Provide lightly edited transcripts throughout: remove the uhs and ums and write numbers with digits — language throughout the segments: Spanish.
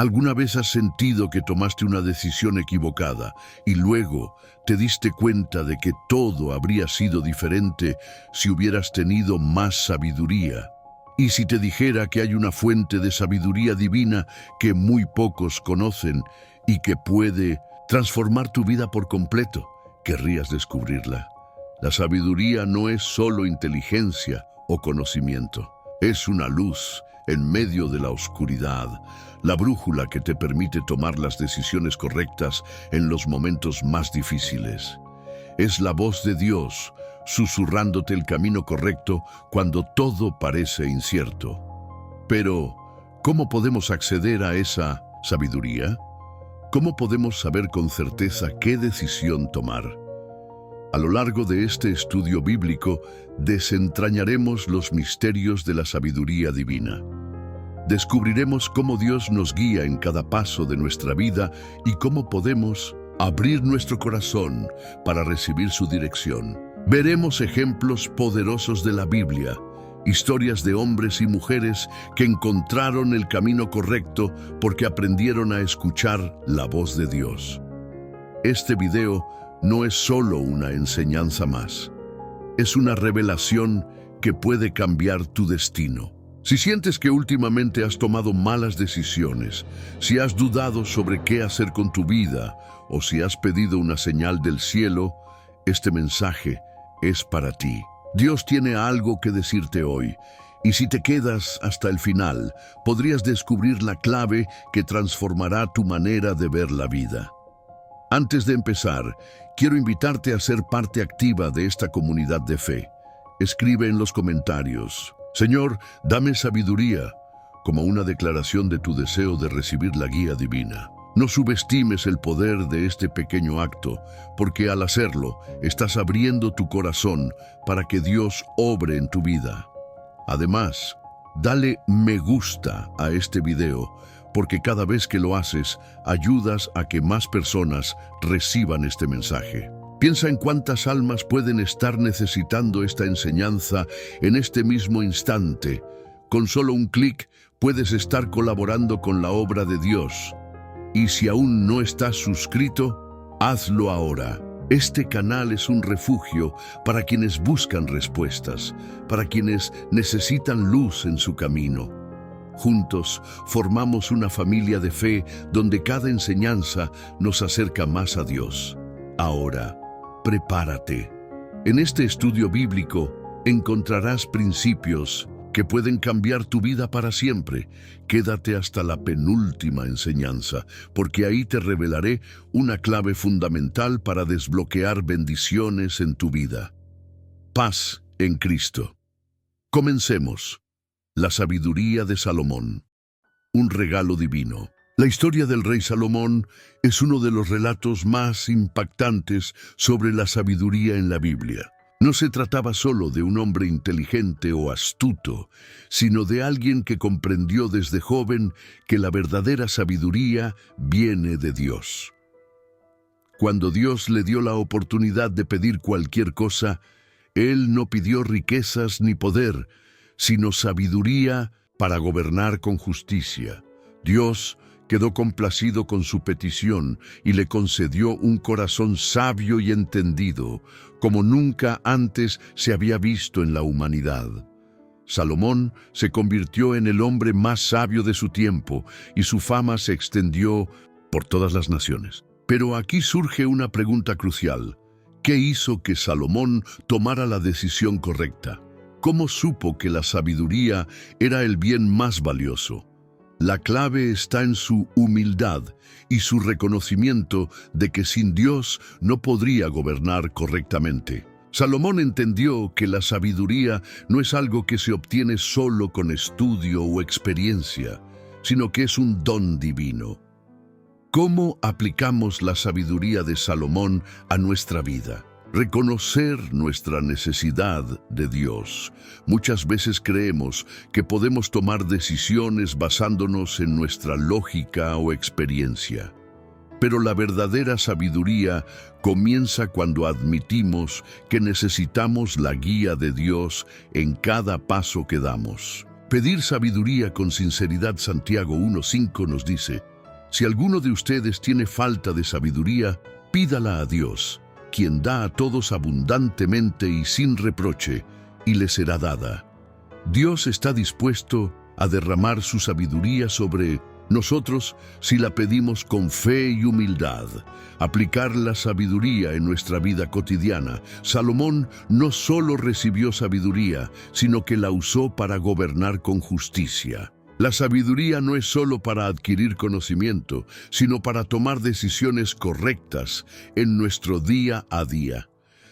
¿Alguna vez has sentido que tomaste una decisión equivocada y luego te diste cuenta de que todo habría sido diferente si hubieras tenido más sabiduría? Y si te dijera que hay una fuente de sabiduría divina que muy pocos conocen y que puede transformar tu vida por completo, ¿querrías descubrirla? La sabiduría no es solo inteligencia o conocimiento, es una luz en medio de la oscuridad, la brújula que te permite tomar las decisiones correctas en los momentos más difíciles. Es la voz de Dios susurrándote el camino correcto cuando todo parece incierto. Pero, ¿cómo podemos acceder a esa sabiduría? ¿Cómo podemos saber con certeza qué decisión tomar? A lo largo de este estudio bíblico, desentrañaremos los misterios de la sabiduría divina. Descubriremos cómo Dios nos guía en cada paso de nuestra vida y cómo podemos abrir nuestro corazón para recibir su dirección. Veremos ejemplos poderosos de la Biblia, historias de hombres y mujeres que encontraron el camino correcto porque aprendieron a escuchar la voz de Dios. Este video no es solo una enseñanza más, es una revelación que puede cambiar tu destino. Si sientes que últimamente has tomado malas decisiones, si has dudado sobre qué hacer con tu vida o si has pedido una señal del cielo, este mensaje es para ti. Dios tiene algo que decirte hoy, y si te quedas hasta el final, podrías descubrir la clave que transformará tu manera de ver la vida. Antes de empezar, quiero invitarte a ser parte activa de esta comunidad de fe. Escribe en los comentarios: Señor, dame sabiduría, como una declaración de tu deseo de recibir la guía divina. No subestimes el poder de este pequeño acto, porque al hacerlo, estás abriendo tu corazón para que Dios obre en tu vida. Además, dale me gusta a este video, porque cada vez que lo haces, ayudas a que más personas reciban este mensaje. Piensa en cuántas almas pueden estar necesitando esta enseñanza en este mismo instante. Con solo un clic puedes estar colaborando con la obra de Dios. Y si aún no estás suscrito, hazlo ahora. Este canal es un refugio para quienes buscan respuestas, para quienes necesitan luz en su camino. Juntos formamos una familia de fe donde cada enseñanza nos acerca más a Dios. Ahora, prepárate. En este estudio bíblico encontrarás principios que pueden cambiar tu vida para siempre. Quédate hasta la penúltima enseñanza, porque ahí te revelaré una clave fundamental para desbloquear bendiciones en tu vida. Paz en Cristo. Comencemos. La sabiduría de Salomón. Un regalo divino. La historia del rey Salomón es uno de los relatos más impactantes sobre la sabiduría en la Biblia. No se trataba solo de un hombre inteligente o astuto, sino de alguien que comprendió desde joven que la verdadera sabiduría viene de Dios. Cuando Dios le dio la oportunidad de pedir cualquier cosa, él no pidió riquezas ni poder, sino sabiduría para gobernar con justicia. Dios quedó complacido con su petición y le concedió un corazón sabio y entendido, como nunca antes se había visto en la humanidad. Salomón se convirtió en el hombre más sabio de su tiempo y su fama se extendió por todas las naciones. Pero aquí surge una pregunta crucial. ¿Qué hizo que Salomón tomara la decisión correcta? ¿Cómo supo que la sabiduría era el bien más valioso? La clave está en su humildad y su reconocimiento de que sin Dios no podría gobernar correctamente. Salomón entendió que la sabiduría no es algo que se obtiene solo con estudio o experiencia, sino que es un don divino. ¿Cómo aplicamos la sabiduría de Salomón a nuestra vida? Reconocer nuestra necesidad de Dios. Muchas veces creemos que podemos tomar decisiones basándonos en nuestra lógica o experiencia. Pero la verdadera sabiduría comienza cuando admitimos que necesitamos la guía de Dios en cada paso que damos. Pedir sabiduría con sinceridad. Santiago 1:5 nos dice: Si alguno de ustedes tiene falta de sabiduría, pídala a Dios, quien da a todos abundantemente y sin reproche, y le será dada. Dios está dispuesto a derramar su sabiduría sobre nosotros si la pedimos con fe y humildad. Aplicar la sabiduría en nuestra vida cotidiana. Salomón no solo recibió sabiduría, sino que la usó para gobernar con justicia. La sabiduría no es solo para adquirir conocimiento, sino para tomar decisiones correctas en nuestro día a día.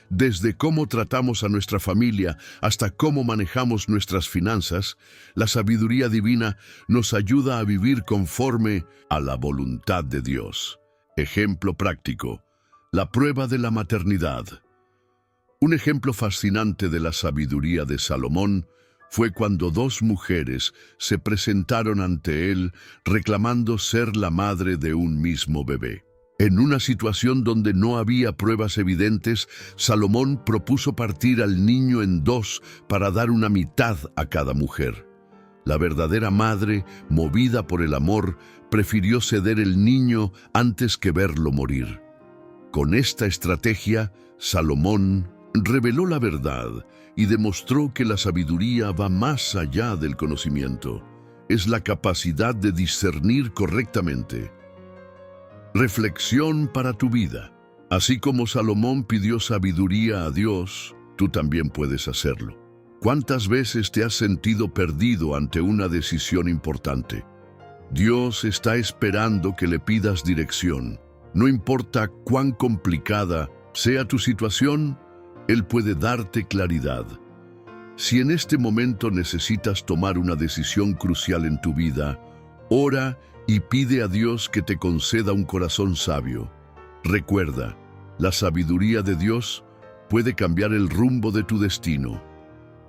Desde cómo tratamos a nuestra familia hasta cómo manejamos nuestras finanzas, la sabiduría divina nos ayuda a vivir conforme a la voluntad de Dios. Ejemplo práctico: la prueba de la maternidad. Un ejemplo fascinante de la sabiduría de Salomón fue cuando dos mujeres se presentaron ante él reclamando ser la madre de un mismo bebé. En una situación donde no había pruebas evidentes, Salomón propuso partir al niño en dos para dar una mitad a cada mujer. La verdadera madre, movida por el amor, prefirió ceder el niño antes que verlo morir. Con esta estrategia, Salomón reveló la verdad y demostró que la sabiduría va más allá del conocimiento. Es la capacidad de discernir correctamente. Reflexión para tu vida. Así como Salomón pidió sabiduría a Dios, tú también puedes hacerlo. ¿Cuántas veces te has sentido perdido ante una decisión importante? Dios está esperando que le pidas dirección. No importa cuán complicada sea tu situación, Él puede darte claridad. Si en este momento necesitas tomar una decisión crucial en tu vida, ora y pide a Dios que te conceda un corazón sabio. Recuerda, la sabiduría de Dios puede cambiar el rumbo de tu destino.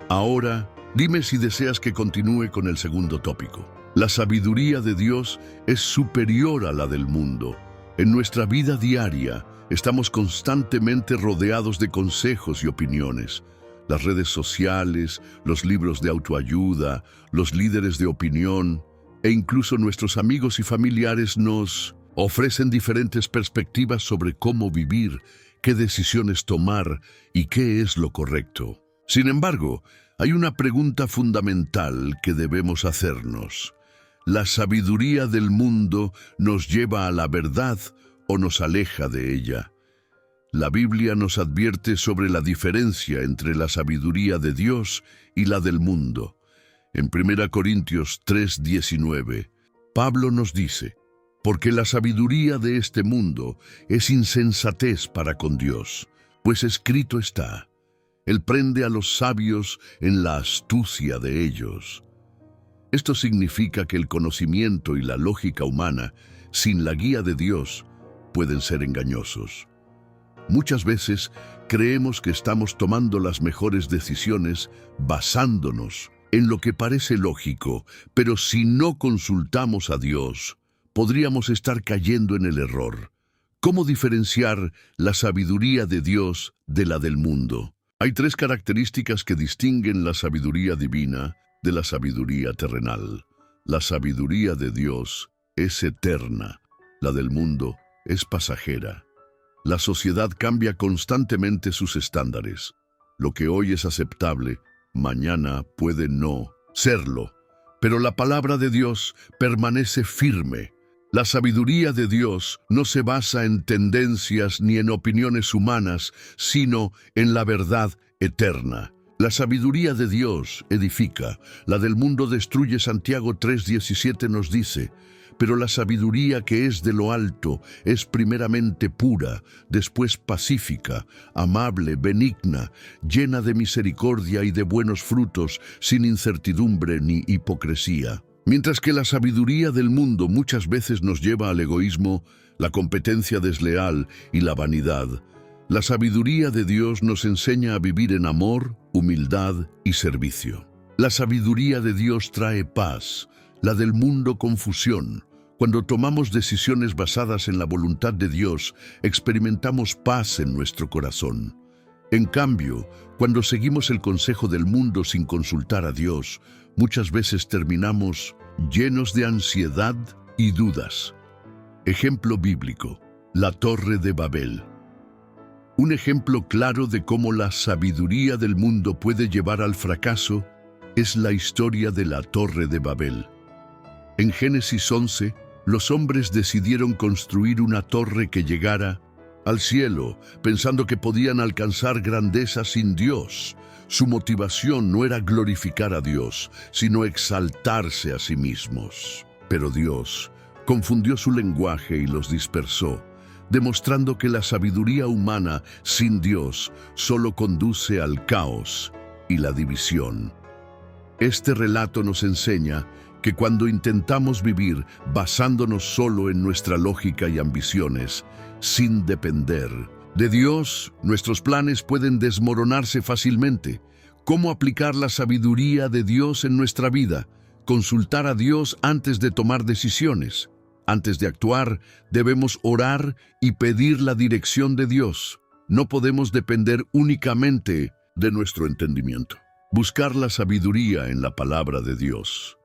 Ahora, dime si deseas que continúe con el segundo tópico. La sabiduría de Dios es superior a la del mundo. En nuestra vida diaria, estamos constantemente rodeados de consejos y opiniones. Las redes sociales, los libros de autoayuda, los líderes de opinión, e incluso nuestros amigos y familiares nos ofrecen diferentes perspectivas sobre cómo vivir, qué decisiones tomar y qué es lo correcto. Sin embargo, hay una pregunta fundamental que debemos hacernos. ¿La sabiduría del mundo nos lleva a la verdad o nos aleja de ella? La Biblia nos advierte sobre la diferencia entre la sabiduría de Dios y la del mundo. En 1 Corintios 3:19, Pablo nos dice: porque la sabiduría de este mundo es insensatez para con Dios, pues escrito está: Él prende a los sabios en la astucia de ellos. Esto significa que el conocimiento y la lógica humana, sin la guía de Dios, pueden ser engañosos. Muchas veces creemos que estamos tomando las mejores decisiones basándonos en lo que parece lógico, pero si no consultamos a Dios, podríamos estar cayendo en el error. ¿Cómo diferenciar la sabiduría de Dios de la del mundo? Hay tres características que distinguen la sabiduría divina de la sabiduría terrenal. La sabiduría de Dios es eterna, la del mundo es pasajera. La sociedad cambia constantemente sus estándares. Lo que hoy es aceptable, mañana puede no serlo, pero la palabra de Dios permanece firme. La sabiduría de Dios no se basa en tendencias ni en opiniones humanas, sino en la verdad eterna. La sabiduría de Dios edifica, la del mundo destruye. Santiago 3:17 nos dice: pero la sabiduría que es de lo alto es primeramente pura, después pacífica, amable, benigna, llena de misericordia y de buenos frutos, sin incertidumbre ni hipocresía. Mientras que la sabiduría del mundo muchas veces nos lleva al egoísmo, la competencia desleal y la vanidad, la sabiduría de Dios nos enseña a vivir en amor, humildad y servicio. La sabiduría de Dios trae paz, la del mundo confusión. Cuando tomamos decisiones basadas en la voluntad de Dios, experimentamos paz en nuestro corazón. En cambio, cuando seguimos el consejo del mundo sin consultar a Dios, muchas veces terminamos llenos de ansiedad y dudas. Ejemplo bíblico: la Torre de Babel. Un ejemplo claro de cómo la sabiduría del mundo puede llevar al fracaso es la historia de la Torre de Babel. En Génesis 11, los hombres decidieron construir una torre que llegara al cielo, pensando que podían alcanzar grandeza sin Dios. Su motivación no era glorificar a Dios, sino exaltarse a sí mismos. Pero Dios confundió su lenguaje y los dispersó, demostrando que la sabiduría humana sin Dios solo conduce al caos y la división. Este relato nos enseña que cuando intentamos vivir basándonos solo en nuestra lógica y ambiciones, sin depender de Dios, nuestros planes pueden desmoronarse fácilmente. ¿Cómo aplicar la sabiduría de Dios en nuestra vida? Consultar a Dios antes de tomar decisiones. Antes de actuar, debemos orar y pedir la dirección de Dios. No podemos depender únicamente de nuestro entendimiento. Buscar la sabiduría en la palabra de Dios.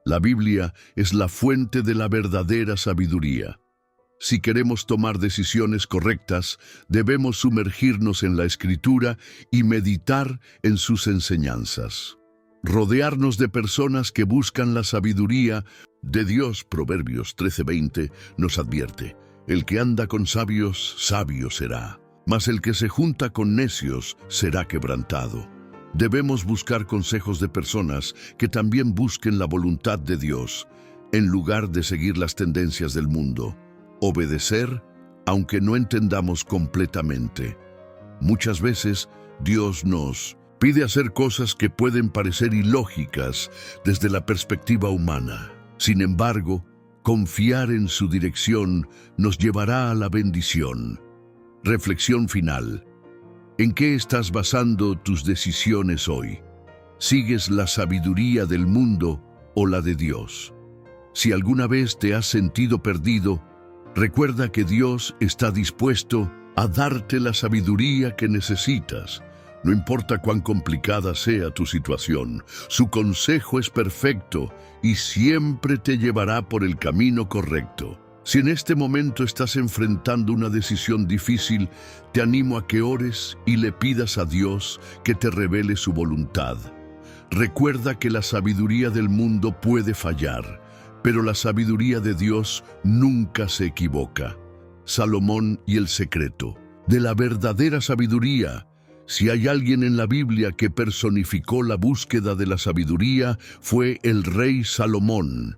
La Biblia es la fuente de la verdadera sabiduría. Si queremos tomar decisiones correctas, debemos sumergirnos en la Escritura y meditar en sus enseñanzas. Rodearnos de personas que buscan la sabiduría de Dios. Proverbios 13:20 nos advierte: el que anda con sabios, sabio será, mas el que se junta con necios será quebrantado. Debemos buscar consejos de personas que también busquen la voluntad de Dios, en lugar de seguir las tendencias del mundo. Obedecer, aunque no entendamos completamente. Muchas veces, Dios nos pide hacer cosas que pueden parecer ilógicas desde la perspectiva humana. Sin embargo, confiar en su dirección nos llevará a la bendición. Reflexión final. ¿En qué estás basando tus decisiones hoy? ¿Sigues la sabiduría del mundo o la de Dios? Si alguna vez te has sentido perdido, recuerda que Dios está dispuesto a darte la sabiduría que necesitas. No importa cuán complicada sea tu situación, su consejo es perfecto y siempre te llevará por el camino correcto. Si en este momento estás enfrentando una decisión difícil, te animo a que ores y le pidas a Dios que te revele su voluntad. Recuerda que la sabiduría del mundo puede fallar, pero la sabiduría de Dios nunca se equivoca. Salomón y el secreto de la verdadera sabiduría. Si hay alguien en la Biblia que personificó la búsqueda de la sabiduría, fue el rey Salomón.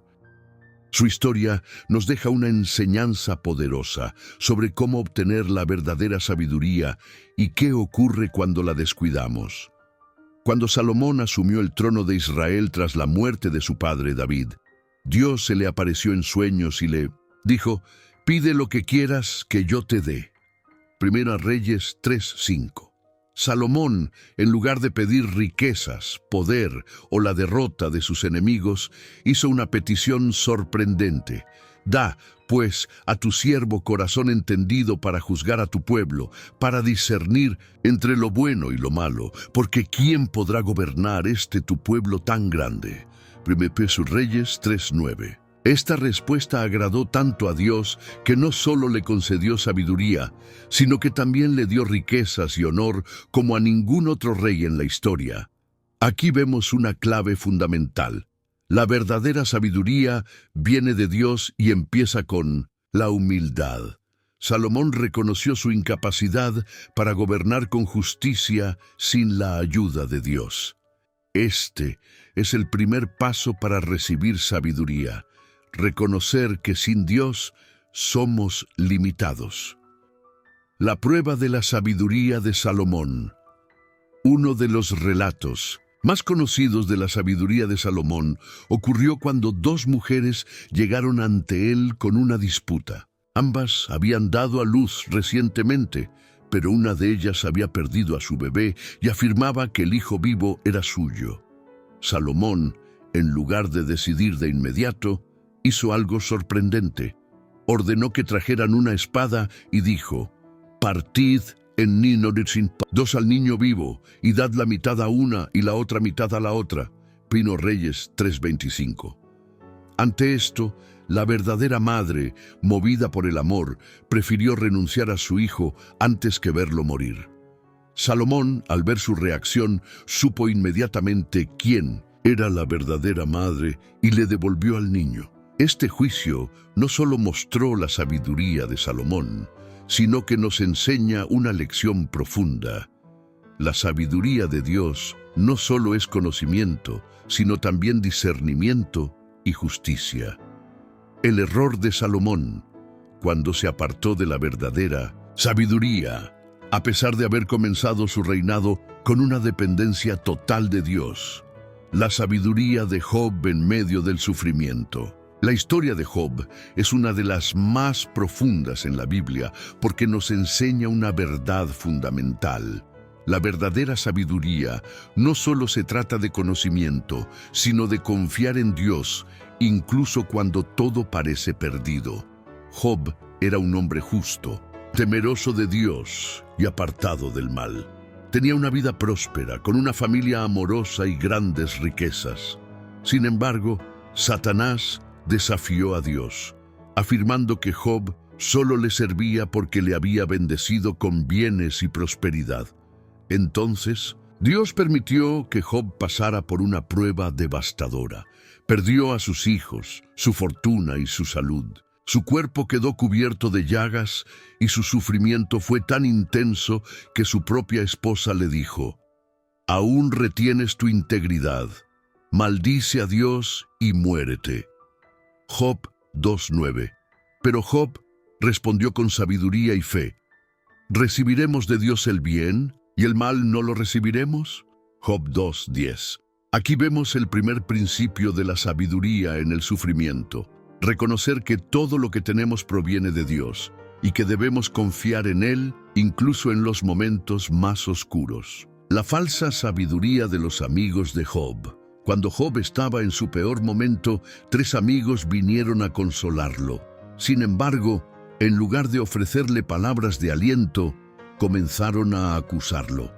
Su historia nos deja una enseñanza poderosa sobre cómo obtener la verdadera sabiduría y qué ocurre cuando la descuidamos. Cuando Salomón asumió el trono de Israel tras la muerte de su padre David, Dios se le apareció en sueños y le dijo: «Pide lo que quieras que yo te dé». Primera Reyes 3:5. Salomón, en lugar de pedir riquezas, poder o la derrota de sus enemigos, hizo una petición sorprendente: «Da, pues, a tu siervo corazón entendido para juzgar a tu pueblo, para discernir entre lo bueno y lo malo, porque ¿quién podrá gobernar tu pueblo tan grande?». Primera Reyes 3:9. Esta respuesta agradó tanto a Dios que no solo le concedió sabiduría, sino que también le dio riquezas y honor como a ningún otro rey en la historia. Aquí vemos una clave fundamental. La verdadera sabiduría viene de Dios y empieza con la humildad. Salomón reconoció su incapacidad para gobernar con justicia sin la ayuda de Dios. Este es el primer paso para recibir sabiduría. Reconocer que sin Dios somos limitados. La prueba de la sabiduría de Salomón. Uno de los relatos más conocidos de la sabiduría de Salomón ocurrió cuando dos mujeres llegaron ante él con una disputa. Ambas habían dado a luz recientemente, pero una de ellas había perdido a su bebé y afirmaba que el hijo vivo era suyo. Salomón, en lugar de decidir de inmediato, hizo algo sorprendente. Ordenó que trajeran una espada y dijo: «Partid en dos al niño vivo y dad la mitad a una y la otra mitad a la otra». Primera Reyes 3:25. Ante esto, la verdadera madre, movida por el amor, prefirió renunciar a su hijo antes que verlo morir. Salomón, al ver su reacción, supo inmediatamente quién era la verdadera madre y le devolvió al niño. Este juicio no solo mostró la sabiduría de Salomón, sino que nos enseña una lección profunda. La sabiduría de Dios no solo es conocimiento, sino también discernimiento y justicia. El error de Salomón, cuando se apartó de la verdadera sabiduría, a pesar de haber comenzado su reinado con una dependencia total de Dios. La sabiduría de Job en medio del sufrimiento. La historia de Job es una de las más profundas en la Biblia porque nos enseña una verdad fundamental. La verdadera sabiduría no solo se trata de conocimiento, sino de confiar en Dios, incluso cuando todo parece perdido. Job era un hombre justo, temeroso de Dios y apartado del mal. Tenía una vida próspera, con una familia amorosa y grandes riquezas. Sin embargo, Satanás desafió a Dios, afirmando que Job solo le servía porque le había bendecido con bienes y prosperidad. Entonces, Dios permitió que Job pasara por una prueba devastadora. Perdió a sus hijos, su fortuna y su salud. Su cuerpo quedó cubierto de llagas y su sufrimiento fue tan intenso que su propia esposa le dijo: «Aún retienes tu integridad. Maldice a Dios y muérete». Job 2:9. Pero Job respondió con sabiduría y fe: ¿recibiremos de Dios el bien y el mal no lo recibiremos? Job 2:10. Aquí vemos el primer principio de la sabiduría en el sufrimiento. Reconocer que todo lo que tenemos proviene de Dios y que debemos confiar en Él incluso en los momentos más oscuros. La falsa sabiduría de los amigos de Job. Cuando Job estaba en su peor momento, 3 amigos vinieron a consolarlo. Sin embargo, en lugar de ofrecerle palabras de aliento, comenzaron a acusarlo.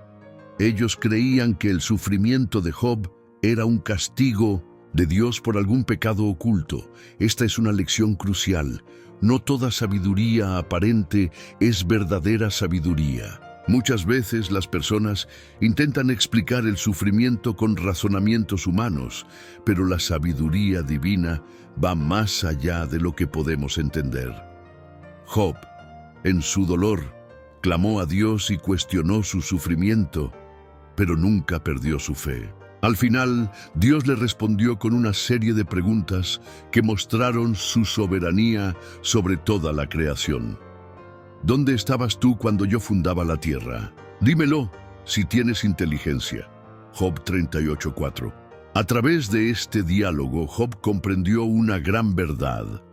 Ellos creían que el sufrimiento de Job era un castigo de Dios por algún pecado oculto. Esta es una lección crucial. No toda sabiduría aparente es verdadera sabiduría. Muchas veces las personas intentan explicar el sufrimiento con razonamientos humanos, pero la sabiduría divina va más allá de lo que podemos entender. Job, en su dolor, clamó a Dios y cuestionó su sufrimiento, pero nunca perdió su fe. Al final, Dios le respondió con una serie de preguntas que mostraron su soberanía sobre toda la creación. ¿Dónde estabas tú cuando yo fundaba la tierra? Dímelo, si tienes inteligencia. Job 38:4. A través de este diálogo, Job comprendió una gran verdad.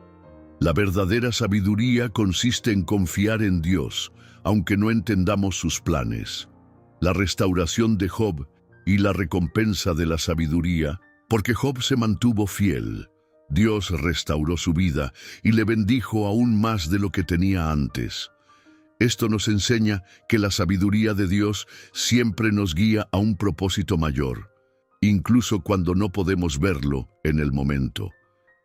La verdadera sabiduría consiste en confiar en Dios, aunque no entendamos sus planes. La restauración de Job y la recompensa de la sabiduría, porque Job se mantuvo fiel. Dios restauró su vida y le bendijo aún más de lo que tenía antes. Esto nos enseña que la sabiduría de Dios siempre nos guía a un propósito mayor, incluso cuando no podemos verlo en el momento.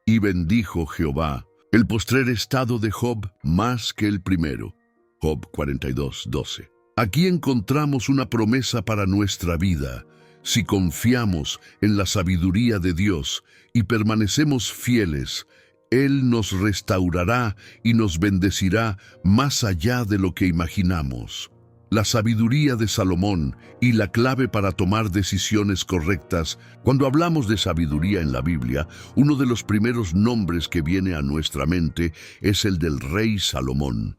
Y bendijo Jehová el postrer estado de Job más que el primero. Job 42:12. Aquí encontramos una promesa para nuestra vida. Si confiamos en la sabiduría de Dios y permanecemos fieles, Él nos restaurará y nos bendecirá más allá de lo que imaginamos. La sabiduría de Salomón y la clave para tomar decisiones correctas. Cuando hablamos de sabiduría en la Biblia, uno de los primeros nombres que viene a nuestra mente es el del rey Salomón.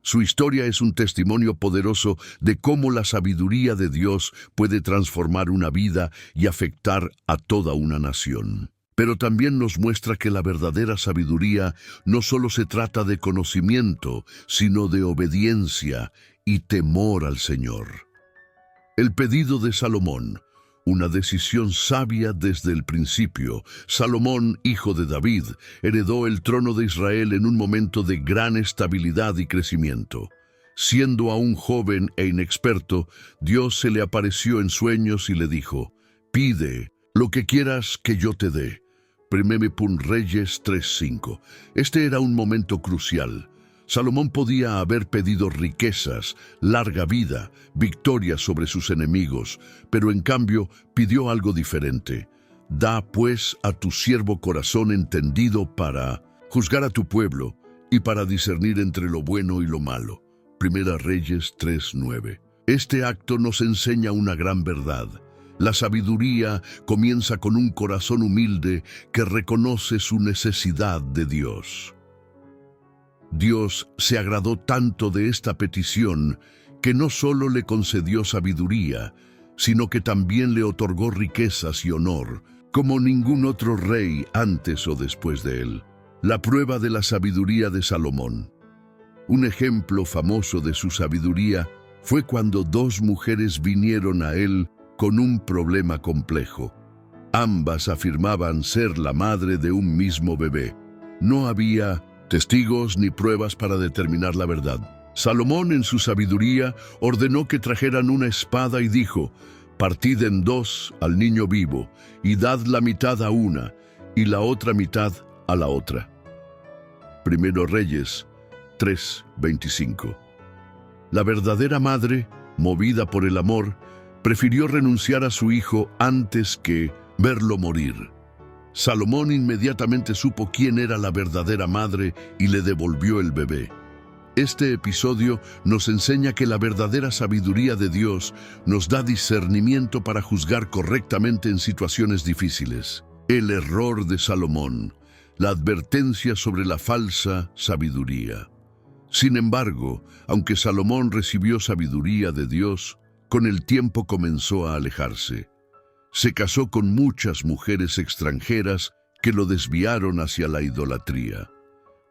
Su historia es un testimonio poderoso de cómo la sabiduría de Dios puede transformar una vida y afectar a toda una nación. Pero también nos muestra que la verdadera sabiduría no solo se trata de conocimiento, sino de obediencia y temor al Señor. El pedido de Salomón, una decisión sabia desde el principio. Salomón, hijo de David, heredó el trono de Israel en un momento de gran estabilidad y crecimiento. Siendo aún joven e inexperto, Dios se le apareció en sueños y le dijo: «Pide lo que quieras que yo te dé». Reyes 3:5. Este era un momento crucial. Salomón podía haber pedido riquezas, larga vida, victoria sobre sus enemigos, pero en cambio pidió algo diferente. Da pues a tu siervo corazón entendido para juzgar a tu pueblo y para discernir entre lo bueno y lo malo. Primera Reyes 3:9. Este acto nos enseña una gran verdad. La sabiduría comienza con un corazón humilde que reconoce su necesidad de Dios. Dios se agradó tanto de esta petición que no solo le concedió sabiduría, sino que también le otorgó riquezas y honor, como ningún otro rey antes o después de él. La prueba de la sabiduría de Salomón. Un ejemplo famoso de su sabiduría fue cuando dos mujeres vinieron a él con un problema complejo. Ambas afirmaban ser la madre de un mismo bebé. No había testigos ni pruebas para determinar la verdad. Salomón, en su sabiduría, ordenó que trajeran una espada y dijo: partid en dos al niño vivo, y dad la mitad a una, y la otra mitad a la otra. Primero Reyes 3:25. La verdadera madre, movida por el amor, prefirió renunciar a su hijo antes que verlo morir. Salomón inmediatamente supo quién era la verdadera madre y le devolvió el bebé. Este episodio nos enseña que la verdadera sabiduría de Dios nos da discernimiento para juzgar correctamente en situaciones difíciles. El error de Salomón, la advertencia sobre la falsa sabiduría. Sin embargo, aunque Salomón recibió sabiduría de Dios, con el tiempo comenzó a alejarse. Se casó con muchas mujeres extranjeras que lo desviaron hacia la idolatría.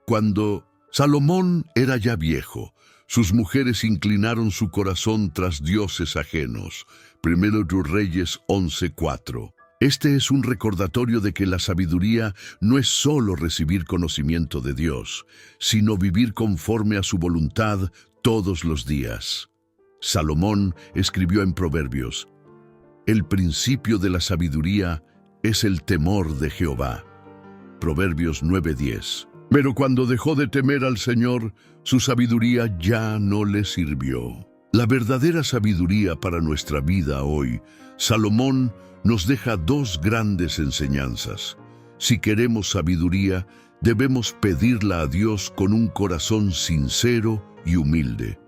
Cuando Salomón era ya viejo, sus mujeres inclinaron su corazón tras dioses ajenos. Primero Reyes 11:4. Este es un recordatorio de que la sabiduría no es solo recibir conocimiento de Dios, sino vivir conforme a su voluntad todos los días. Salomón escribió en Proverbios: el principio de la sabiduría es el temor de Jehová. Proverbios 9:10. Pero cuando dejó de temer al Señor, su sabiduría ya no le sirvió. La verdadera sabiduría para nuestra vida hoy, Salomón nos deja dos grandes enseñanzas. Si queremos sabiduría, debemos pedirla a Dios con un corazón sincero y humilde.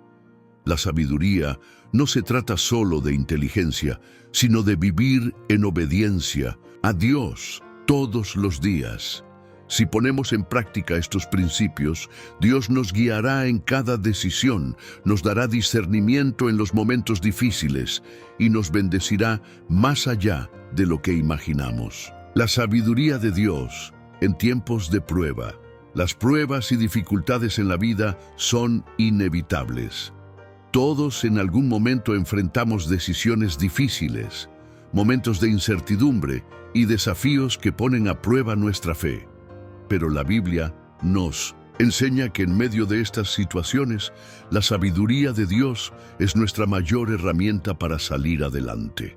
La sabiduría no se trata solo de inteligencia, sino de vivir en obediencia a Dios todos los días. Si ponemos en práctica estos principios, Dios nos guiará en cada decisión, nos dará discernimiento en los momentos difíciles y nos bendecirá más allá de lo que imaginamos. La sabiduría de Dios en tiempos de prueba. Las pruebas y dificultades en la vida son inevitables. Todos en algún momento enfrentamos decisiones difíciles, momentos de incertidumbre y desafíos que ponen a prueba nuestra fe. Pero la Biblia nos enseña que en medio de estas situaciones, la sabiduría de Dios es nuestra mayor herramienta para salir adelante.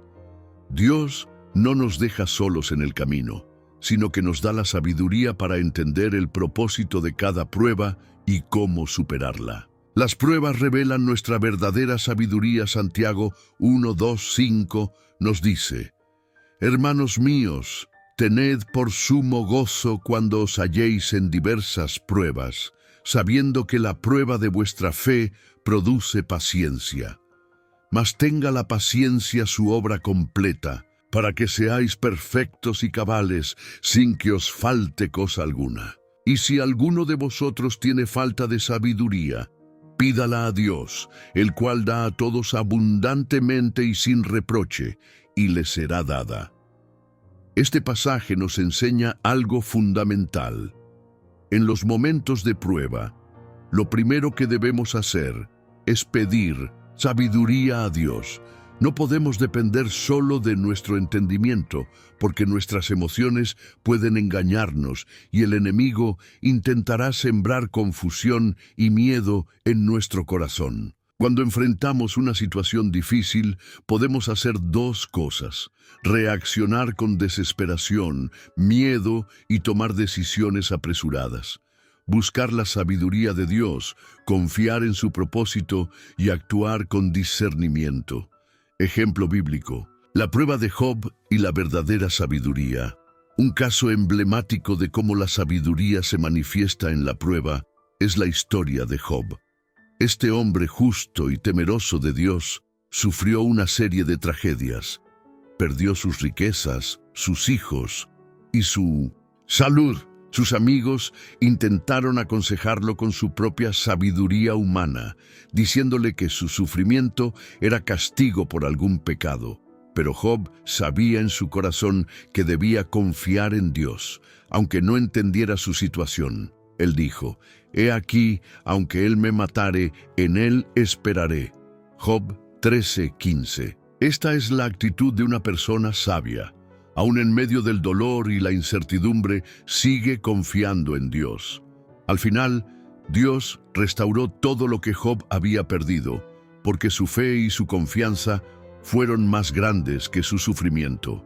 Dios no nos deja solos en el camino, sino que nos da la sabiduría para entender el propósito de cada prueba y cómo superarla. Las pruebas revelan nuestra verdadera sabiduría. Santiago 1:2-5 nos dice: hermanos míos, tened por sumo gozo cuando os halléis en diversas pruebas, sabiendo que la prueba de vuestra fe produce paciencia. Mas tenga la paciencia su obra completa, para que seáis perfectos y cabales, sin que os falte cosa alguna. Y si alguno de vosotros tiene falta de sabiduría, pídala a Dios, el cual da a todos abundantemente y sin reproche, y le será dada. Este pasaje nos enseña algo fundamental. En los momentos de prueba, lo primero que debemos hacer es pedir sabiduría a Dios. No podemos depender solo de nuestro entendimiento, porque nuestras emociones pueden engañarnos y el enemigo intentará sembrar confusión y miedo en nuestro corazón. Cuando enfrentamos una situación difícil, podemos hacer dos cosas: reaccionar con desesperación, miedo y tomar decisiones apresuradas. Buscar la sabiduría de Dios, confiar en su propósito y actuar con discernimiento. Ejemplo bíblico: la prueba de Job y la verdadera sabiduría. Un caso emblemático de cómo la sabiduría se manifiesta en la prueba es la historia de Job. Este hombre justo y temeroso de Dios sufrió una serie de tragedias. Perdió sus riquezas, sus hijos y su salud. Sus amigos intentaron aconsejarlo con su propia sabiduría humana, diciéndole que su sufrimiento era castigo por algún pecado. Pero Job sabía en su corazón que debía confiar en Dios, aunque no entendiera su situación. Él dijo: «He aquí, aunque él me matare, en él esperaré». Job 13:15. Esta es la actitud de una persona sabia. Aún en medio del dolor y la incertidumbre, sigue confiando en Dios. Al final, Dios restauró todo lo que Job había perdido, porque su fe y su confianza fueron más grandes que su sufrimiento.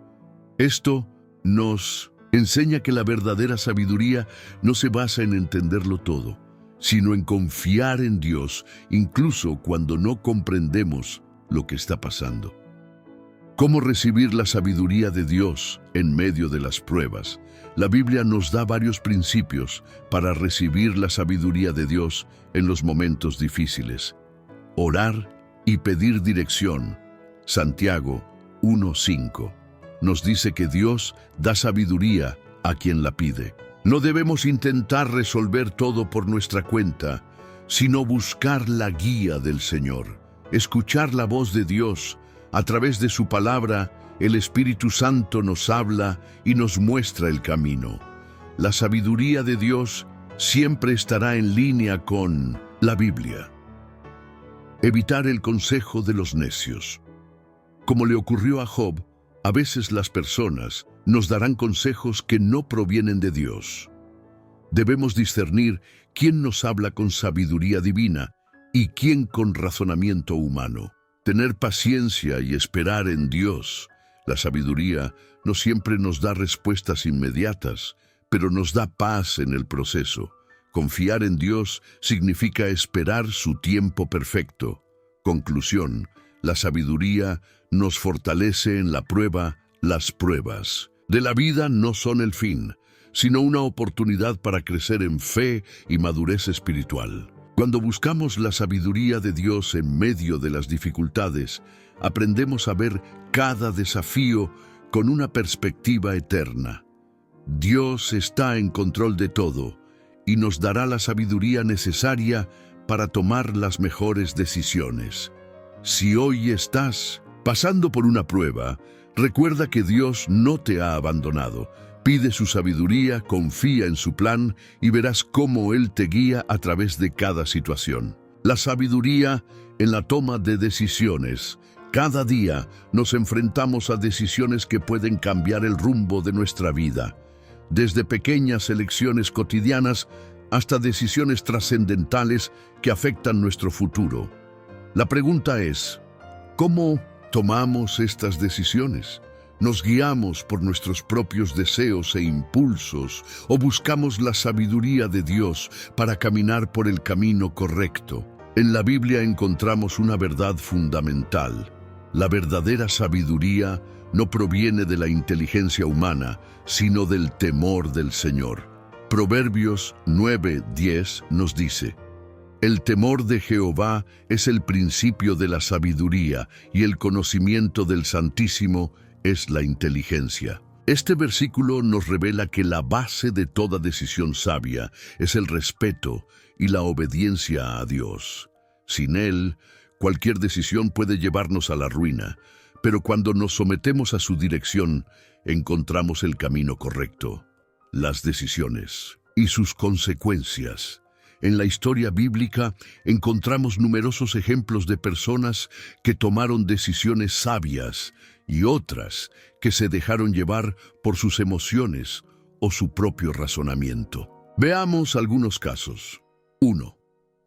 Esto nos enseña que la verdadera sabiduría no se basa en entenderlo todo, sino en confiar en Dios, incluso cuando no comprendemos lo que está pasando. ¿Cómo recibir la sabiduría de Dios en medio de las pruebas? La Biblia nos da varios principios para recibir la sabiduría de Dios en los momentos difíciles. Orar y pedir dirección. Santiago 1:5 nos dice que Dios da sabiduría a quien la pide. No debemos intentar resolver todo por nuestra cuenta, sino buscar la guía del Señor, escuchar la voz de Dios. A través de su palabra, el Espíritu Santo nos habla y nos muestra el camino. La sabiduría de Dios siempre estará en línea con la Biblia. Evitar el consejo de los necios. Como le ocurrió a Job, a veces las personas nos darán consejos que no provienen de Dios. Debemos discernir quién nos habla con sabiduría divina y quién con razonamiento humano. Tener paciencia y esperar en Dios. La sabiduría no siempre nos da respuestas inmediatas, pero nos da paz en el proceso. Confiar en Dios significa esperar su tiempo perfecto. Conclusión: la sabiduría nos fortalece en la prueba. Las pruebas de la vida no son el fin, sino una oportunidad para crecer en fe y madurez espiritual. Cuando buscamos la sabiduría de Dios en medio de las dificultades, aprendemos a ver cada desafío con una perspectiva eterna. Dios está en control de todo y nos dará la sabiduría necesaria para tomar las mejores decisiones. Si hoy estás pasando por una prueba, recuerda que Dios no te ha abandonado. Pide su sabiduría, confía en su plan y verás cómo Él te guía a través de cada situación. La sabiduría en la toma de decisiones. Cada día nos enfrentamos a decisiones que pueden cambiar el rumbo de nuestra vida, desde pequeñas elecciones cotidianas hasta decisiones trascendentales que afectan nuestro futuro. La pregunta es: ¿cómo tomamos estas decisiones? ¿Nos guiamos por nuestros propios deseos e impulsos o buscamos la sabiduría de Dios para caminar por el camino correcto? En la Biblia encontramos una verdad fundamental. La verdadera sabiduría no proviene de la inteligencia humana, sino del temor del Señor. Proverbios 9:10 nos dice: «El temor de Jehová es el principio de la sabiduría, y el conocimiento del Santísimo es la inteligencia». Este versículo nos revela que la base de toda decisión sabia es el respeto y la obediencia a Dios. Sin Él, cualquier decisión puede llevarnos a la ruina, pero cuando nos sometemos a su dirección, encontramos el camino correcto. Las decisiones y sus consecuencias. En la historia bíblica encontramos numerosos ejemplos de personas que tomaron decisiones sabias y otras que se dejaron llevar por sus emociones o su propio razonamiento. Veamos algunos casos. 1.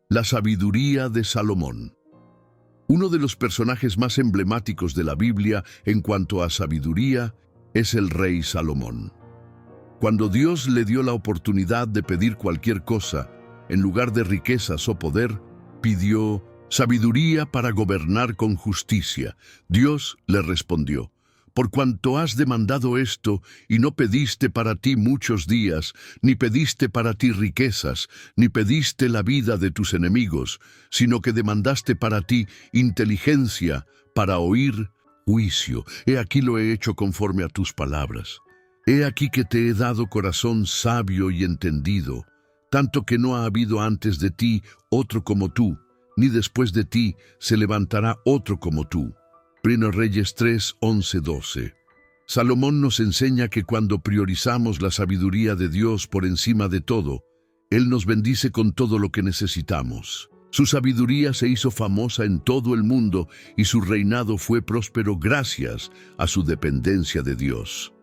La sabiduría de Salomón. Uno de los personajes más emblemáticos de la Biblia en cuanto a sabiduría es el rey Salomón. Cuando Dios le dio la oportunidad de pedir cualquier cosa, en lugar de riquezas o poder, pidió sabiduría para gobernar con justicia. Dios le respondió: por cuanto has demandado esto y no pediste para ti muchos días, ni pediste para ti riquezas, ni pediste la vida de tus enemigos, sino que demandaste para ti inteligencia para oír juicio. He aquí lo he hecho conforme a tus palabras. He aquí que te he dado corazón sabio y entendido, tanto que no ha habido antes de ti otro como tú, ni después de ti se levantará otro como tú. 1 Reyes 3, 11, 12. Salomón nos enseña que cuando priorizamos la sabiduría de Dios por encima de todo, Él nos bendice con todo lo que necesitamos. Su sabiduría se hizo famosa en todo el mundo y su reinado fue próspero gracias a su dependencia de Dios.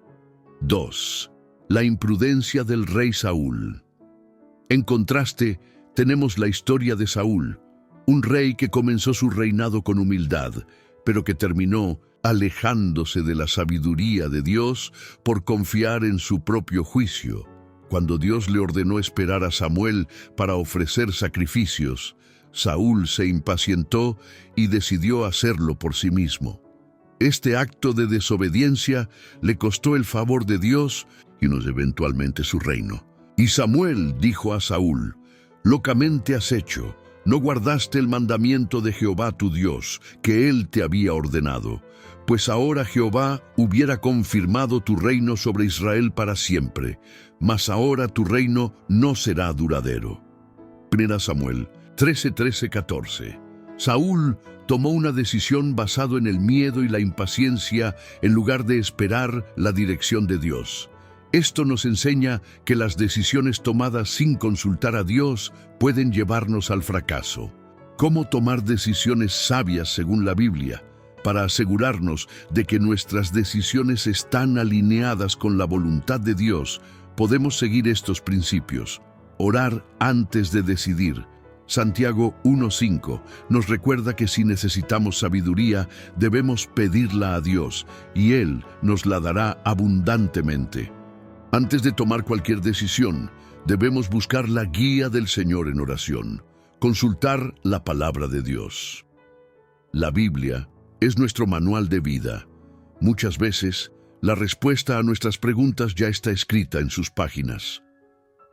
2. La imprudencia del rey Saúl. En contraste, tenemos la historia de Saúl, un rey que comenzó su reinado con humildad, pero que terminó alejándose de la sabiduría de Dios por confiar en su propio juicio. Cuando Dios le ordenó esperar a Samuel para ofrecer sacrificios, Saúl se impacientó y decidió hacerlo por sí mismo. Este acto de desobediencia le costó el favor de Dios y eventualmente su reino. Y Samuel dijo a Saúl: locamente has hecho. No guardaste el mandamiento de Jehová tu Dios, que Él te había ordenado, pues ahora Jehová hubiera confirmado tu reino sobre Israel para siempre, mas ahora tu reino no será duradero. 1 Samuel 13, 14. Saúl tomó una decisión basado en el miedo y la impaciencia en lugar de esperar la dirección de Dios. Esto nos enseña que las decisiones tomadas sin consultar a Dios pueden llevarnos al fracaso. ¿Cómo tomar decisiones sabias según la Biblia? Para asegurarnos de que nuestras decisiones están alineadas con la voluntad de Dios, podemos seguir estos principios. Orar antes de decidir. Santiago 1:5 nos recuerda que si necesitamos sabiduría, debemos pedirla a Dios, y Él nos la dará abundantemente. Antes de tomar cualquier decisión, debemos buscar la guía del Señor en oración, consultar la palabra de Dios. La Biblia es nuestro manual de vida. Muchas veces, la respuesta a nuestras preguntas ya está escrita en sus páginas.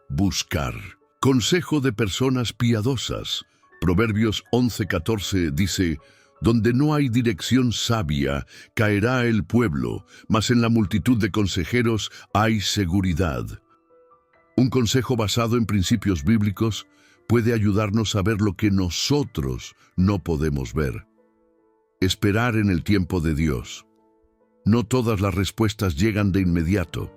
Buscar. Consejo de personas piadosas. Proverbios 11:14 dice: donde no hay dirección sabia, caerá el pueblo, mas en la multitud de consejeros hay seguridad. Un consejo basado en principios bíblicos puede ayudarnos a ver lo que nosotros no podemos ver. Esperar en el tiempo de Dios. No todas las respuestas llegan de inmediato.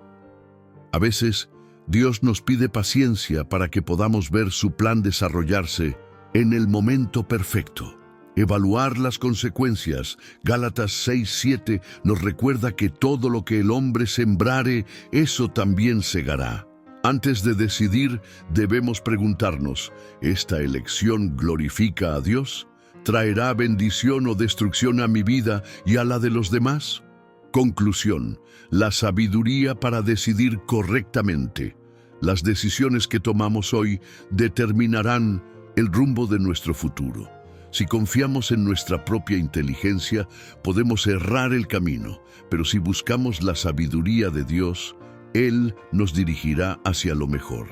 A veces, Dios nos pide paciencia para que podamos ver su plan desarrollarse en el momento perfecto. Evaluar las consecuencias. Gálatas 6:7 nos recuerda que todo lo que el hombre sembrare, eso también segará. Antes de decidir, debemos preguntarnos: ¿esta elección glorifica a Dios? ¿Traerá bendición o destrucción a mi vida y a la de los demás? Conclusión: la sabiduría para decidir correctamente. Las decisiones que tomamos hoy determinarán el rumbo de nuestro futuro. Si confiamos en nuestra propia inteligencia, podemos errar el camino, pero si buscamos la sabiduría de Dios, Él nos dirigirá hacia lo mejor.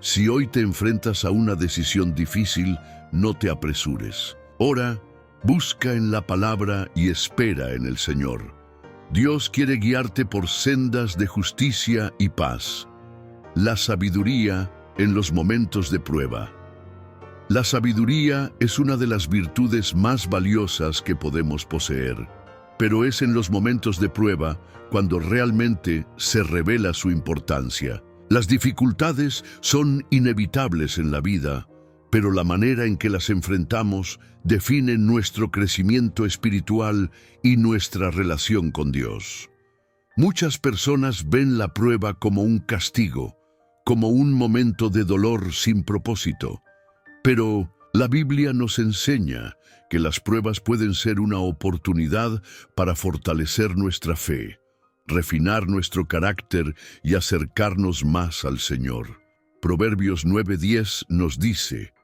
Si hoy te enfrentas a una decisión difícil, no te apresures. Ora, busca en la palabra y espera en el Señor. Dios quiere guiarte por sendas de justicia y paz. La sabiduría en los momentos de prueba. La sabiduría es una de las virtudes más valiosas que podemos poseer, pero es en los momentos de prueba cuando realmente se revela su importancia. Las dificultades son inevitables en la vida, pero la manera en que las enfrentamos define nuestro crecimiento espiritual y nuestra relación con Dios. Muchas personas ven la prueba como un castigo, como un momento de dolor sin propósito. Pero La Biblia nos enseña que las pruebas pueden ser una oportunidad para fortalecer nuestra fe, refinar nuestro carácter y acercarnos más al Señor. Proverbios 9:10 nos dice: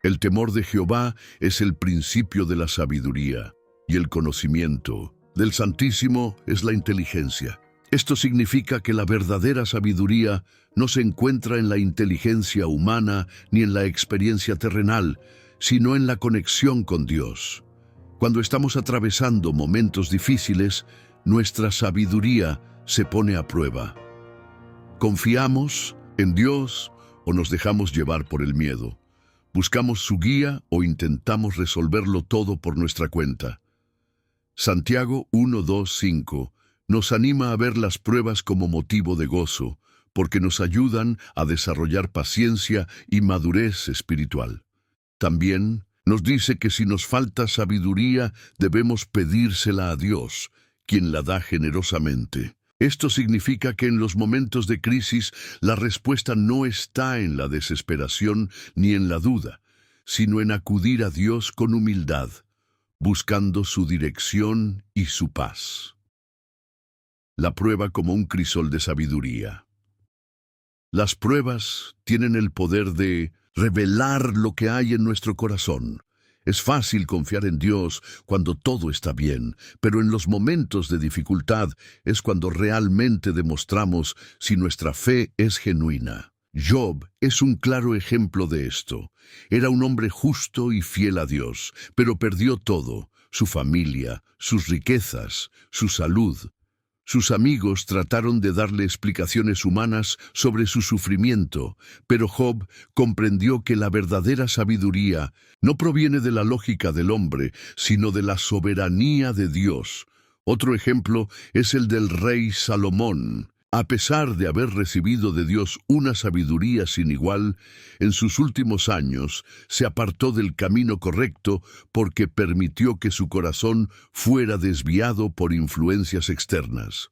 el temor de Jehová es el principio de la sabiduría, y el conocimiento del Santísimo es la inteligencia. Esto significa que la verdadera sabiduría no se encuentra en la inteligencia humana ni en la experiencia terrenal, sino en la conexión con Dios. Cuando estamos atravesando momentos difíciles, nuestra sabiduría se pone a prueba. ¿Confiamos en Dios o nos dejamos llevar por el miedo? ¿Buscamos su guía o intentamos resolverlo todo por nuestra cuenta? Santiago 1:2-5 nos anima a ver las pruebas como motivo de gozo, porque nos ayudan a desarrollar paciencia y madurez espiritual. También nos dice que si nos falta sabiduría, debemos pedírsela a Dios, quien la da generosamente. Esto significa que en los momentos de crisis la respuesta no está en la desesperación ni en la duda, sino en acudir a Dios con humildad, buscando su dirección y su paz. La prueba como un crisol de sabiduría. Las pruebas tienen el poder de revelar lo que hay en nuestro corazón. Es fácil confiar en Dios cuando todo está bien, pero en los momentos de dificultad es cuando realmente demostramos si nuestra fe es genuina. Job es un claro ejemplo de esto. Era un hombre justo y fiel a Dios, pero perdió todo: su familia, sus riquezas, su salud. Sus amigos trataron de darle explicaciones humanas sobre su sufrimiento, pero Job comprendió que la verdadera sabiduría no proviene de la lógica del hombre, sino de la soberanía de Dios. Otro ejemplo es el del rey Salomón. A pesar de haber recibido de Dios una sabiduría sin igual, en sus últimos años se apartó del camino correcto porque permitió que su corazón fuera desviado por influencias externas.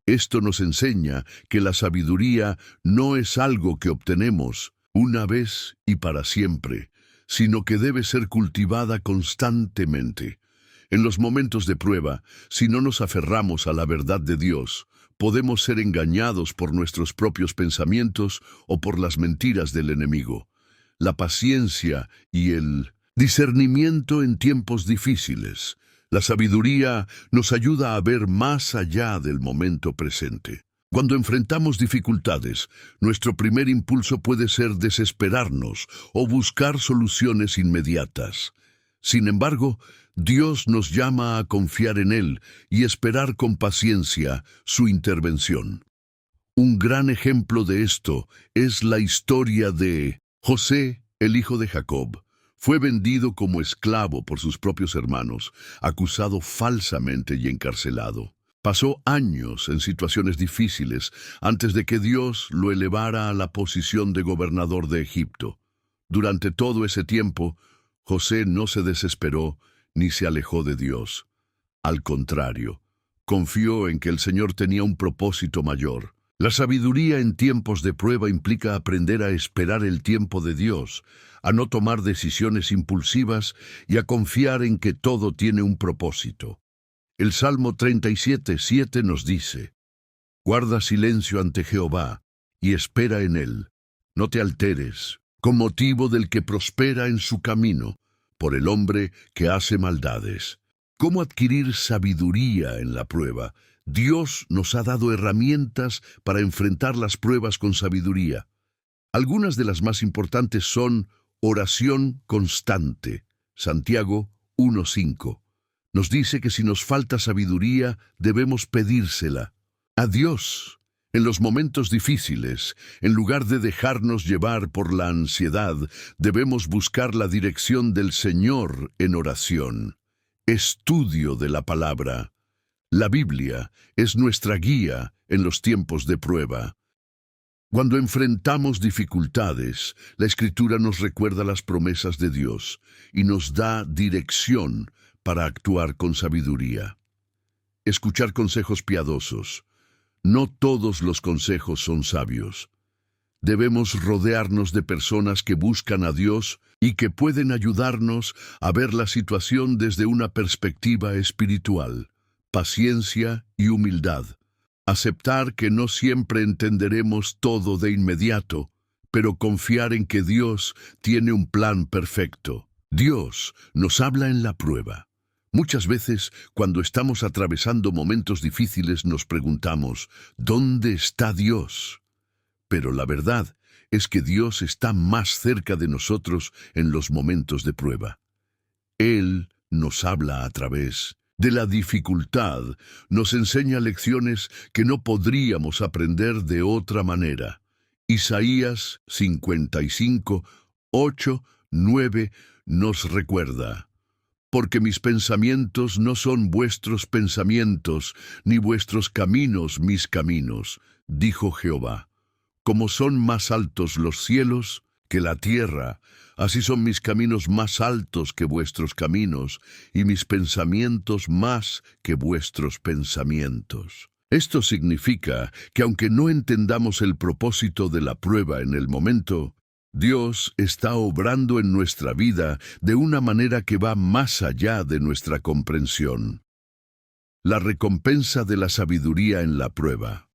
Esto nos enseña que la sabiduría no es algo que obtenemos una vez y para siempre, sino que debe ser cultivada constantemente. En los momentos de prueba, si no nos aferramos a la verdad de Dios, podemos ser engañados por nuestros propios pensamientos o por las mentiras del enemigo. La paciencia y el discernimiento en tiempos difíciles. La sabiduría nos ayuda a ver más allá del momento presente. Cuando enfrentamos dificultades, nuestro primer impulso puede ser desesperarnos o buscar soluciones inmediatas. Sin embargo, Dios nos llama a confiar en Él y esperar con paciencia su intervención. Un gran ejemplo de esto es la historia de José, el hijo de Jacob. Fue vendido como esclavo por sus propios hermanos, acusado falsamente y encarcelado. Pasó años en situaciones difíciles antes de que Dios lo elevara a la posición de gobernador de Egipto. Durante todo ese tiempo, José no se desesperó ni se alejó de Dios. Al contrario, confió en que el Señor tenía un propósito mayor. La sabiduría en tiempos de prueba implica aprender a esperar el tiempo de Dios, a no tomar decisiones impulsivas y a confiar en que todo tiene un propósito. El Salmo 37:7 nos dice: guarda silencio ante Jehová y espera en Él. No te alteres, con motivo del que prospera en su camino, por el hombre que hace maldades. ¿Cómo adquirir sabiduría en la prueba? Dios nos ha dado herramientas para enfrentar las pruebas con sabiduría. Algunas de las más importantes son oración constante. Santiago 1:5 nos dice que si nos falta sabiduría, debemos pedírsela a Dios. En los momentos difíciles, en lugar de dejarnos llevar por la ansiedad, debemos buscar la dirección del Señor en oración. Estudio de la palabra. La Biblia es nuestra guía en los tiempos de prueba. Cuando enfrentamos dificultades, la Escritura nos recuerda las promesas de Dios y nos da dirección para actuar con sabiduría. Escuchar consejos piadosos. No todos los consejos son sabios. Debemos rodearnos de personas que buscan a Dios y que pueden ayudarnos a ver la situación desde una perspectiva espiritual. Paciencia y humildad. Aceptar que no siempre entenderemos todo de inmediato, pero confiar en que Dios tiene un plan perfecto. Dios nos habla en la prueba. Muchas veces, cuando estamos atravesando momentos difíciles, nos preguntamos, ¿dónde está Dios? Pero la verdad es que Dios está más cerca de nosotros en los momentos de prueba. Él nos habla a través de la dificultad, nos enseña lecciones que no podríamos aprender de otra manera. Isaías 55, 8, 9 nos recuerda: porque mis pensamientos no son vuestros pensamientos, ni vuestros caminos mis caminos, dijo Jehová. Como son más altos los cielos que la tierra, así son mis caminos más altos que vuestros caminos, y mis pensamientos más que vuestros pensamientos. Esto significa que aunque no entendamos el propósito de la prueba en el momento, Dios está obrando en nuestra vida de una manera que va más allá de nuestra comprensión. La recompensa de la sabiduría en la prueba.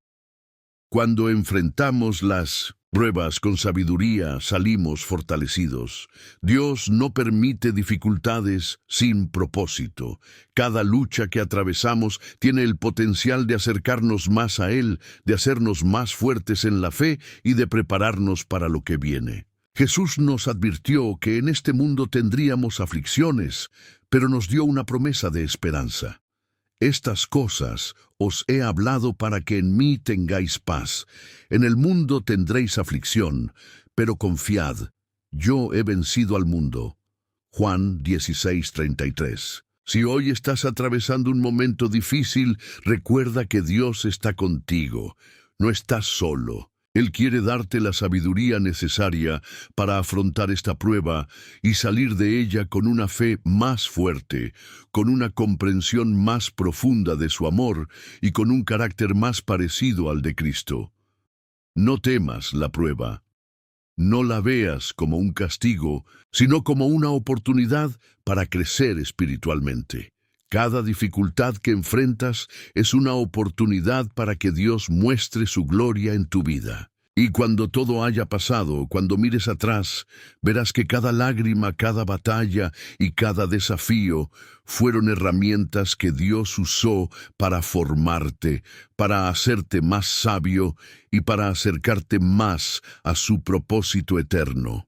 Cuando enfrentamos las pruebas con sabiduría, salimos fortalecidos. Dios no permite dificultades sin propósito. Cada lucha que atravesamos tiene el potencial de acercarnos más a Él, de hacernos más fuertes en la fe y de prepararnos para lo que viene. Jesús nos advirtió que en este mundo tendríamos aflicciones, pero nos dio una promesa de esperanza. Estas cosas os he hablado para que en mí tengáis paz. En el mundo tendréis aflicción, pero confiad, yo he vencido al mundo. Juan 16:33. Si hoy estás atravesando un momento difícil, recuerda que Dios está contigo. No estás solo. Él quiere darte la sabiduría necesaria para afrontar esta prueba y salir de ella con una fe más fuerte, con una comprensión más profunda de su amor y con un carácter más parecido al de Cristo. No temas la prueba. No la veas como un castigo, sino como una oportunidad para crecer espiritualmente. Cada dificultad que enfrentas es una oportunidad para que Dios muestre su gloria en tu vida. Y cuando todo haya pasado, cuando mires atrás, verás que cada lágrima, cada batalla y cada desafío fueron herramientas que Dios usó para formarte, para hacerte más sabio y para acercarte más a su propósito eterno.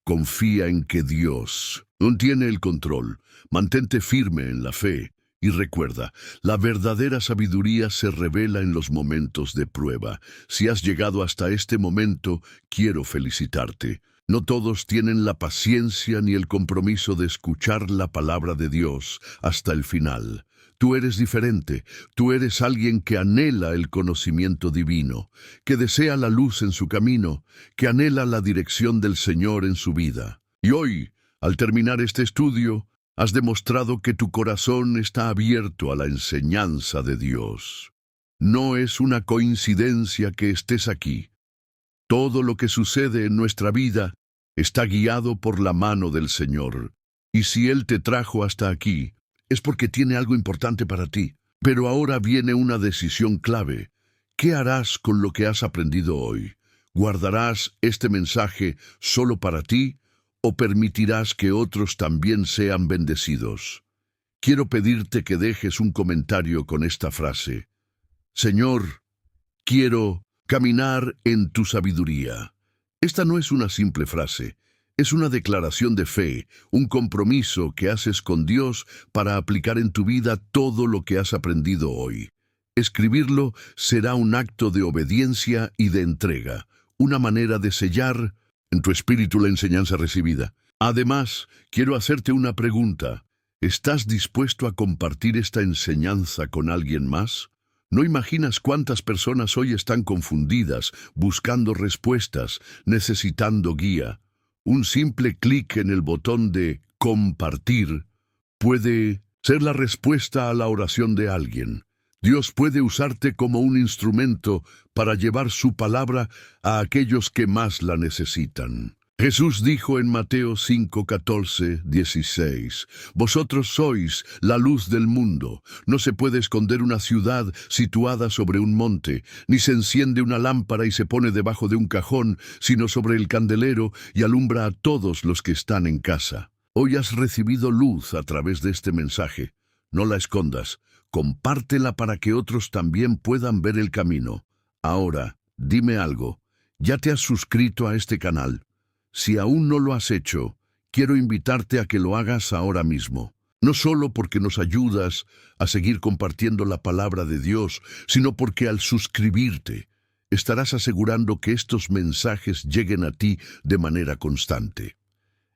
Confía en que Dios no tiene el control. Mantente firme en la fe. Y recuerda, la verdadera sabiduría se revela en los momentos de prueba. Si has llegado hasta este momento, quiero felicitarte. No todos tienen la paciencia ni el compromiso de escuchar la palabra de Dios hasta el final. Tú eres diferente. Tú eres alguien que anhela el conocimiento divino, que desea la luz en su camino, que anhela la dirección del Señor en su vida. Y hoy, al terminar este estudio, has demostrado que tu corazón está abierto a la enseñanza de Dios. No es una coincidencia que estés aquí. Todo lo que sucede en nuestra vida está guiado por la mano del Señor. Y si Él te trajo hasta aquí, es porque tiene algo importante para ti. Pero ahora viene una decisión clave. ¿Qué harás con lo que has aprendido hoy? ¿Guardarás este mensaje solo para ti o permitirás que otros también sean bendecidos? Quiero pedirte que dejes un comentario con esta frase: Señor, quiero caminar en tu sabiduría. Esta no es una simple frase, es una declaración de fe, un compromiso que haces con Dios para aplicar en tu vida todo lo que has aprendido hoy. Escribirlo será un acto de obediencia y de entrega, una manera de sellar en tu espíritu la enseñanza recibida. Además, quiero hacerte una pregunta. ¿Estás dispuesto a compartir esta enseñanza con alguien más? ¿No imaginas cuántas personas hoy están confundidas, buscando respuestas, necesitando guía? Un simple clic en el botón de compartir puede ser la respuesta a la oración de alguien. Dios puede usarte como un instrumento para llevar su palabra a aquellos que más la necesitan. Jesús dijo en Mateo 5, 14, 16, «Vosotros sois la luz del mundo. No se puede esconder una ciudad situada sobre un monte, ni se enciende una lámpara y se pone debajo de un cajón, sino sobre el candelero y alumbra a todos los que están en casa». Hoy has recibido luz a través de este mensaje. No la escondas. Compártela para que otros también puedan ver el camino. Ahora, dime algo. ¿Ya te has suscrito a este canal? Si aún no lo has hecho, quiero invitarte a que lo hagas ahora mismo. No solo porque nos ayudas a seguir compartiendo la palabra de Dios, sino porque al suscribirte, estarás asegurando que estos mensajes lleguen a ti de manera constante.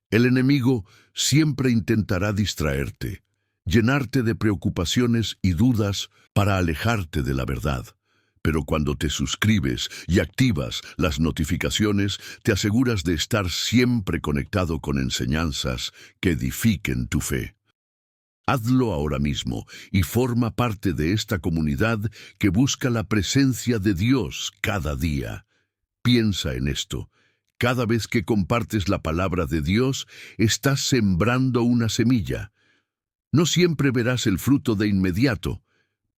El enemigo siempre intentará distraerte, llenarte de preocupaciones y dudas para alejarte de la verdad. Pero cuando te suscribes y activas las notificaciones, te aseguras de estar siempre conectado con enseñanzas que edifiquen tu fe. Hazlo ahora mismo y forma parte de esta comunidad que busca la presencia de Dios cada día. Piensa en esto. Cada vez que compartes la palabra de Dios, estás sembrando una semilla. No siempre verás el fruto de inmediato,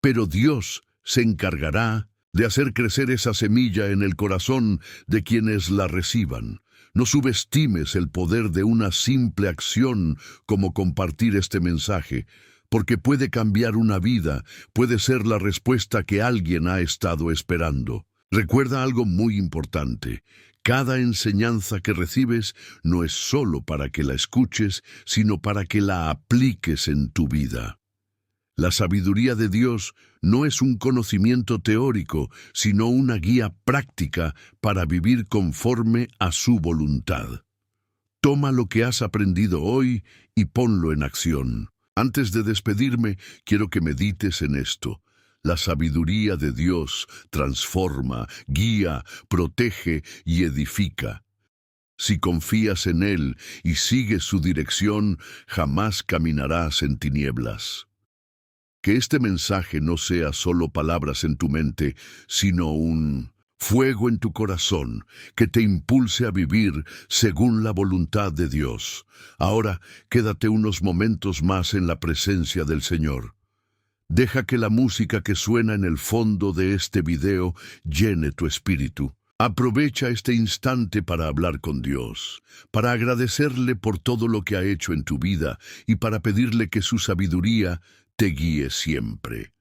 pero Dios se encargará de hacer crecer esa semilla en el corazón de quienes la reciban. No subestimes el poder de una simple acción como compartir este mensaje, porque puede cambiar una vida, puede ser la respuesta que alguien ha estado esperando. Recuerda algo muy importante. Cada enseñanza que recibes no es solo para que la escuches, sino para que la apliques en tu vida. La sabiduría de Dios no es un conocimiento teórico, sino una guía práctica para vivir conforme a su voluntad. Toma lo que has aprendido hoy y ponlo en acción. Antes de despedirme, quiero que medites en esto. La sabiduría de Dios transforma, guía, protege y edifica. Si confías en Él y sigues su dirección, jamás caminarás en tinieblas. Que este mensaje no sea solo palabras en tu mente, sino un fuego en tu corazón que te impulse a vivir según la voluntad de Dios. Ahora, quédate unos momentos más en la presencia del Señor. Deja que la música que suena en el fondo de este video llene tu espíritu. Aprovecha este instante para hablar con Dios, para agradecerle por todo lo que ha hecho en tu vida y para pedirle que su sabiduría te guíe siempre.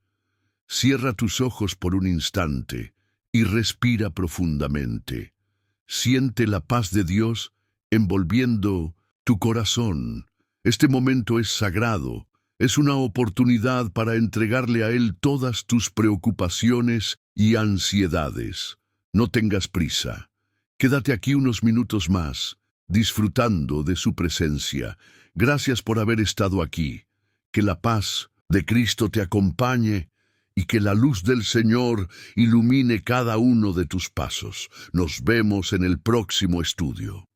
Cierra tus ojos por un instante y respira profundamente. Siente la paz de Dios envolviendo tu corazón. Este momento es sagrado. Es una oportunidad para entregarle a Él todas tus preocupaciones y ansiedades. No tengas prisa. Quédate aquí unos minutos más, disfrutando de su presencia. Gracias por haber estado aquí. Que la paz de Cristo te acompañe y que la luz del Señor ilumine cada uno de tus pasos. Nos vemos en el próximo estudio.